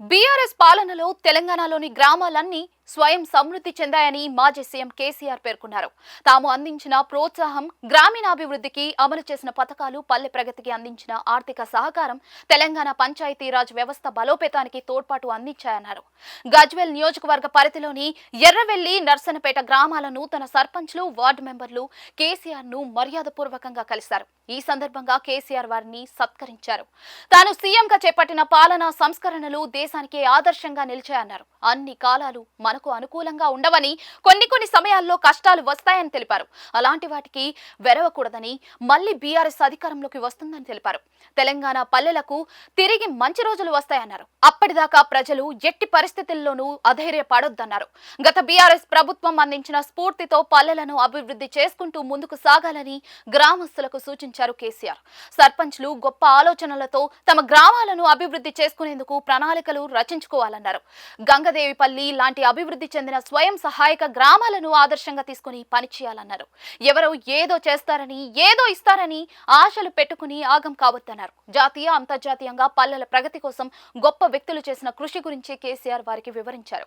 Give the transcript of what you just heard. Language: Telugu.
బీఆర్ఎస్ పాలనలో తెలంగాణలోని గ్రామాలన్నీ స్వయం సమృద్ధి చెందాయని మాజీ సీఎం కేసీఆర్ పేర్కొన్నారు. తాము అందించిన ప్రోత్సాహం, గ్రామీణాభివృద్ధికి అమలు చేసిన పథకాలు, పల్లె ప్రగతికి అందించిన ఆర్థిక సహకారం తెలంగాణ పంచాయతీరాజ్ వ్యవస్థ బలోపేతానికి తోడ్పాటు అందించాయన్నారు. గజ్వేల్ నియోజకవర్గ పరిధిలోని ఎర్రవెల్లి, నర్సనపేట గ్రామాల నూతన సర్పంచ్లు, వార్డు మెంబర్లు కేసీఆర్ ను మర్యాదపూర్వకంగా కలిశారు. ఈ సందర్భంగా కేసీఆర్ వారిని సత్కరించారు. తాను సీఎంగా చేపట్టిన పాలనా సంస్కరణలు దేశానికి ఆదర్శంగా నిలిచాయన్నారు. అన్ని కాలాలు మనకు అనుకూలంగా ఉండవని, కొన్ని సమయాల్లో కష్టాలు వస్తాయని తెలిపారు. అలాంటి వాటికి వెరవకూడదని, మళ్లీ బీఆర్ఎస్ అధికారంలోకి వస్తుందని తెలిపారు. తెలంగాణ పల్లెలకు తిరిగి మంచి రోజులు వస్తాయన్నారు. అప్పటిదాకా ప్రజలు ఎట్టి పరిస్థితుల్లోనూ అధైర్యపడొద్దన్నారు. గత బీఆర్ఎస్ ప్రభుత్వం అందించిన స్ఫూర్తితో పల్లెలను అభివృద్ధి చేసుకుంటూ ముందుకు సాగాలని గ్రామస్తులకు సూచించారు కేసీఆర్. సర్పంచ్లు గొప్ప ఆలోచనలతో తమ గ్రామాలను అభివృద్ధి చేసుకునేందుకు ప్రణాళికలు రచించుకోవాలన్నారు. గంగదేవిపల్లి లాంటి అభివృద్ధి చెందిన స్వయం సహాయక గ్రామాలను ఆదర్శంగా తీసుకుని పనిచేయాలన్నారు. ఎవరో ఏదో చేస్తారని, ఏదో ఇస్తారని ఆశలు పెట్టుకుని ఆగం కావద్దన్నారు. జాతీయ, అంతర్జాతీయంగా పల్లెల ప్రగతి కోసం గొప్ప వ్యక్తులు చేసిన కృషి గురించి కేసీఆర్ వారికి వివరించారు.